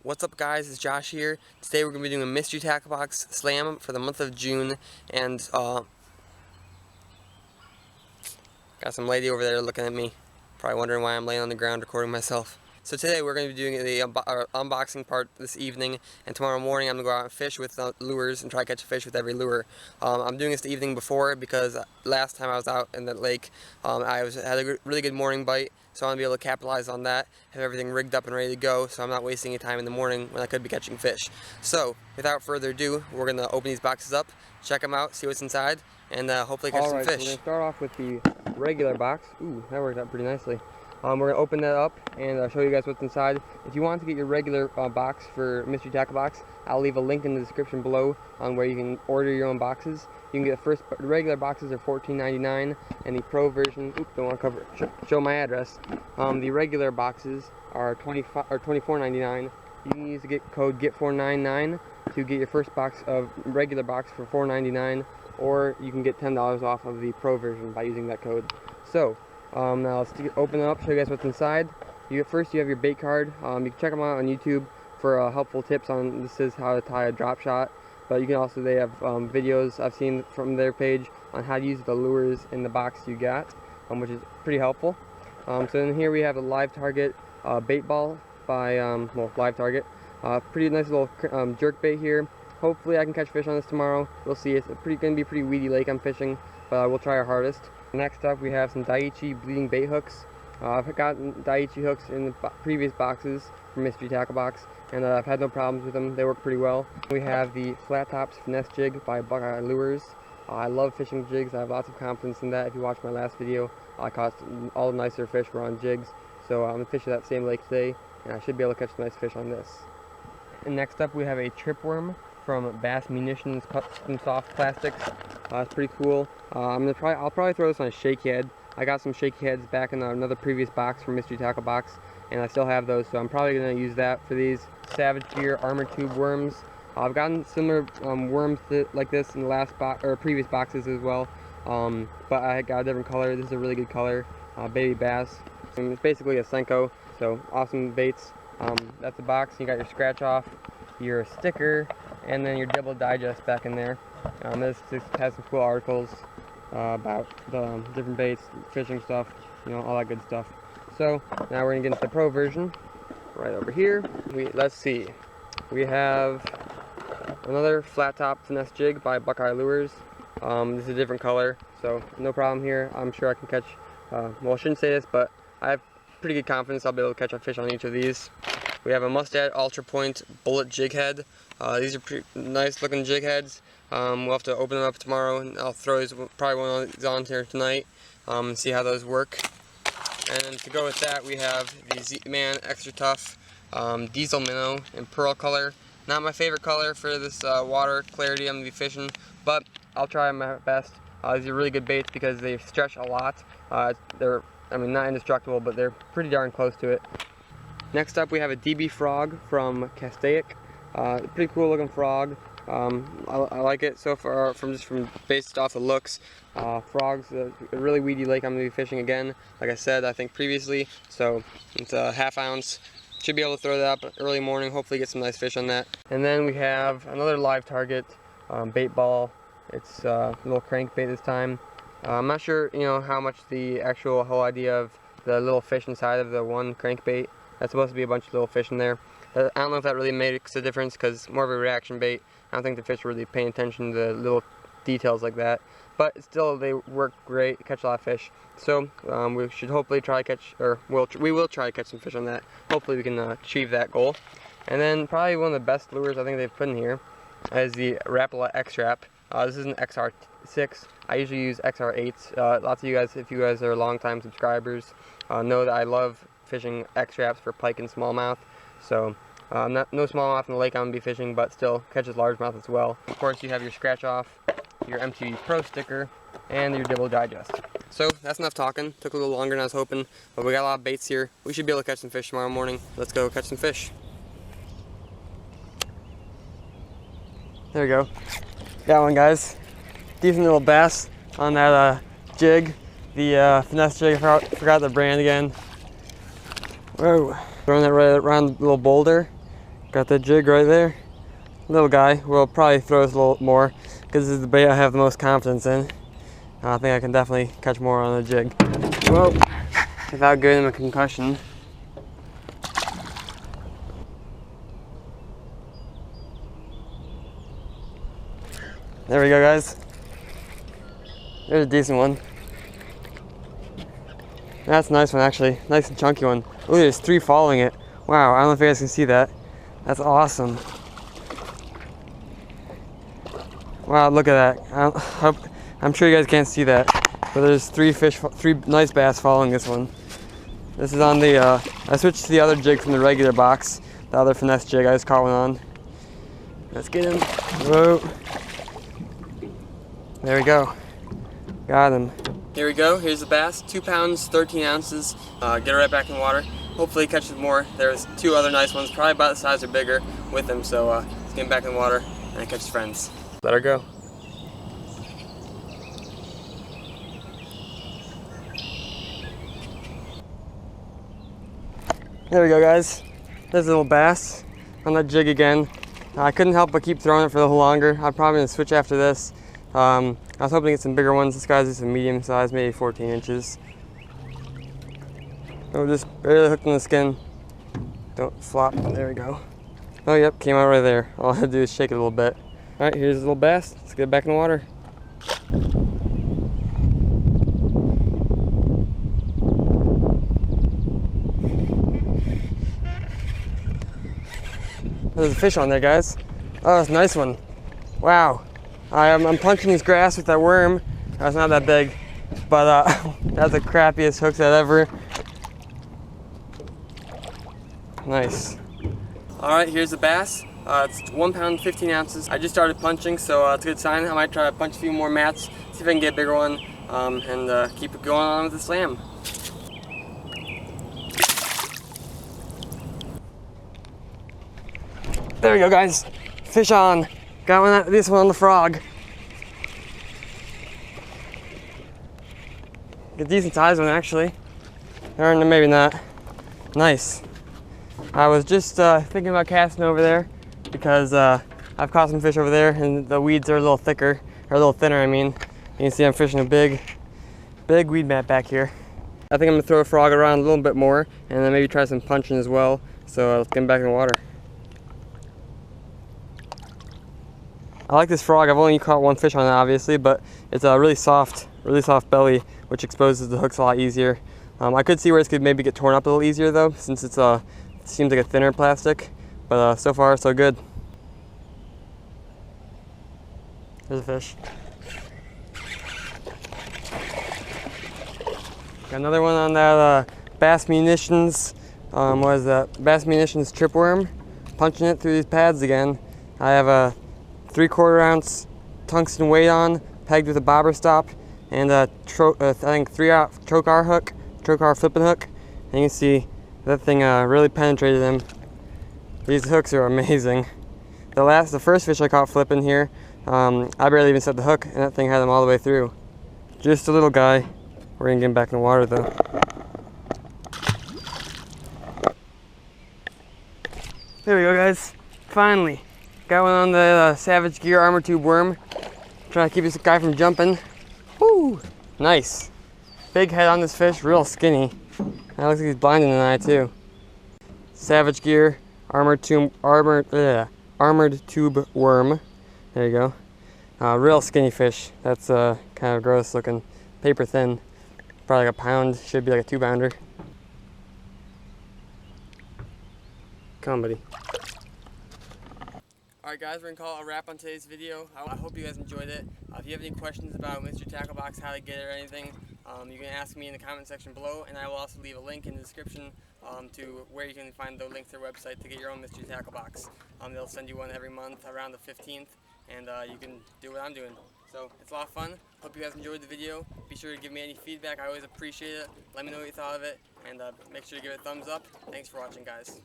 What's up guys, it's Josh here. Today we're going to be doing a mystery tackle box slam for the month of June, and got some lady over there looking at me, probably wondering why I'm laying on the ground recording myself. So today we're going to be doing the unboxing part this evening, and tomorrow morning I'm going to go out and fish with lures and try to catch a fish with every lure. I'm doing this the evening before because last time I was out in the lake, I had a really good morning bite, so I want to be able to capitalize on that, have everything rigged up and ready to go, so I'm not wasting any time in the morning when I could be catching fish. So without further ado, we're going to open these boxes up, check them out, see what's inside, and hopefully catch some fish. Alright, so we're going to start off with the regular box. Ooh, that worked out pretty nicely. We're going to open that up and show you guys what's inside. If you want to get your regular box for Mystery Tackle Box, I'll leave a link in the description below on where you can order your own boxes. You can get the regular boxes are $14.99, and the Pro version, oops, don't want to show my address. The regular boxes are $24.99. You can use the code GET499 to get your first box of regular box for $4.99, or you can get $10 off of the Pro version by using that code. So, now let's open it up, show you guys what's inside. First you have your bait card. You can check them out on YouTube for helpful tips on this is how to tie a drop shot. But you can also, they have videos I've seen from their page on how to use the lures in the box you got, which is pretty helpful. So in here we have a live target bait ball by, live target. Pretty nice little jerk bait here. Hopefully I can catch fish on this tomorrow. We'll see. It's going to be a pretty weedy lake I'm fishing, but we'll try our hardest. Next up we have some Daiichi bleeding bait hooks. I've gotten Daiichi hooks in the previous boxes from Mystery Tackle Box, and I've had no problems with them. They work pretty well. We have the Flat Tops Finesse Jig by Buckeye Lures. I love fishing jigs. I have lots of confidence in that. If you watched my last video, I caught all the nicer fish were on jigs. So I'm going to fish that same lake today, and I should be able to catch some nice fish on this. And next up we have a tripworm from Bass Munitions Custom Soft Plastics. It's pretty cool. I'll probably throw this on a shake head. I got some shaky heads back in another previous box from Mystery Tackle Box, and I still have those, so I'm probably going to use that for these. Savage Gear Armor Tube worms. I've gotten similar worms like this in the last previous boxes as well, but I got a different color. This is a really good color, baby bass. And it's basically a Senko, so awesome baits. That's the box. You got your scratch off, your sticker, and then your double digest back in there. This just has some cool articles about the different baits, fishing stuff, all that good stuff. So now we're gonna get into the Pro version. Right over here, let's see. We have another flat top finesse jig by Buckeye Lures. This is a different color, so no problem here. I'm sure I can catch. Well, I shouldn't say this, but I have pretty good confidence I'll be able to catch a fish on each of these. We have a Mustad Ultra Point bullet jig head. These are pretty nice looking jig heads. We'll have to open them up tomorrow, and I'll throw probably one of these on here tonight and see how those work. And then to go with that, we have the Z-Man Extra Tough Diesel Minnow in pearl color. Not my favorite color for this water clarity I'm going to be fishing, but I'll try my best. These are really good baits because they stretch a lot. They're, not indestructible, but they're pretty darn close to it. Next up, we have a DB Frog from Castaic. Pretty cool looking frog. I like it so far from based off the looks. Frogs, a really weedy lake I'm going to be fishing again, like I said, I think previously. So it's a ½ ounce. Should be able to throw that up early morning, hopefully get some nice fish on that. And then we have another live target bait ball. It's a little crankbait this time. I'm not sure how much the whole idea of the little fish inside of the one crankbait. That's supposed to be a bunch of little fish in there. I don't know if that really makes a difference because more of a reaction bait. I don't think the fish are really paying attention to the little details like that. But still, they work great, catch a lot of fish. So we should hopefully try to catch, or we will try to catch some fish on that. Hopefully we can achieve that goal. And then probably one of the best lures I think they've put in here is the Rapala X-Rap. This is an XR6. I usually use XR8s. Lots of you guys, if you guys are long-time subscribers, know that I love fishing X-Raps for pike and smallmouth. So no smallmouth in the lake I'm going to be fishing, but still catches largemouth as well. Of course, you have your scratch off, your MTB Pro sticker, and your double digest. So that's enough talking. Took a little longer than I was hoping, but we got a lot of baits here. We should be able to catch some fish tomorrow morning. Let's go catch some fish. There we go. Got one, guys. Decent little bass on that jig. The finesse jig. I forgot the brand again. Whoa. Throwing that right around the little boulder. Got that jig right there. Little guy. Will probably throw us a little more because this is the bait I have the most confidence in. I think I can definitely catch more on the jig. Whoa! Without giving him a concussion. There we go, guys. There's a decent one. That's a nice one, actually. Nice and chunky one. Ooh, there's 3 following it. Wow, I don't know if you guys can see that. That's awesome. Wow, look at that. I'm sure you guys can't see that, but there's 3 nice bass following this one. This is on the, I switched to the other jig from the regular box, the other finesse jig. I just caught one on. Let's get him. Whoa. There we go. Got him. Here we go. Here's the bass. 2 pounds, 13 ounces. Get it right back in the water. Hopefully he catches more. There's 2 other nice ones, probably about the size or bigger, with him. So let's get him back in the water and catch his friends. Let her go. There we go, guys. There's a little bass on that jig again. I couldn't help but keep throwing it for a little longer. I'm probably gonna switch after this. I was hoping to get some bigger ones. This guy's just a medium size, maybe 14 inches. Oh, just barely hooked on the skin. Don't flop. There we go. Oh, yep, came out right there. All I had to do is shake it a little bit. All right, here's a little bass. Let's get it back in the water. There's a fish on there, guys. Oh, that's a nice one. Wow. I'm punching this grass with that worm. That's not that big, but that's the crappiest hooks I've ever. Nice. All right, here's the bass. It's 1 pound, 15 ounces. I just started punching, so it's a good sign. I might try to punch a few more mats, see if I can get a bigger one, and keep it going on with the slam. There we go, guys. Fish on. Got this one on the frog. A decent sized one, actually. Or maybe not. Nice. I was just thinking about casting over there because I've caught some fish over there and the weeds are a little thicker, or a little thinner, I mean. You can see I'm fishing a big weed mat back here. I think I'm gonna throw a frog around a little bit more and then maybe try some punching as well. So let's get him back in the water. I like this frog. I've only caught 1 fish on it, obviously, but it's a really soft belly, which exposes the hooks a lot easier. I could see where this could maybe get torn up a little easier though, since it seems like a thinner plastic, but so far so good. There's a fish. Got another one on that Bass Munitions, what is that? Bass Munitions tripworm. Punching it through these pads again. I have a 3/4 ounce tungsten weight on, pegged with a bobber stop, and I think 3/0 trocar hook, trocar flipping hook. And you can see that thing really penetrated him. These hooks are amazing. The first fish I caught flipping here, I barely even set the hook, and that thing had him all the way through. Just a little guy. We're gonna get him back in the water though. There we go, guys. Finally. Got one on the Savage Gear Armor Tube worm. Trying to keep this guy from jumping. Woo! Nice. Big head on this fish, real skinny. That looks like he's blind in an eye too. Savage Gear Armored Tube worm. There you go. Real skinny fish. That's kind of gross looking. Paper thin. Probably like a pound. Should be like a 2-pounder. Come on, buddy. Alright guys, we're going to call it a wrap on today's video. I hope you guys enjoyed it. If you have any questions about Mystery Tackle Box, how to get it or anything, you can ask me in the comment section below, and I will also leave a link in the description to where you can find the link to their website to get your own Mystery Tackle Box. They'll send you one every month around the 15th, and you can do what I'm doing. So it's a lot of fun. Hope you guys enjoyed the video. Be sure to give me any feedback. I always appreciate it. Let me know what you thought of it, and make sure to give it a thumbs up. Thanks for watching, guys.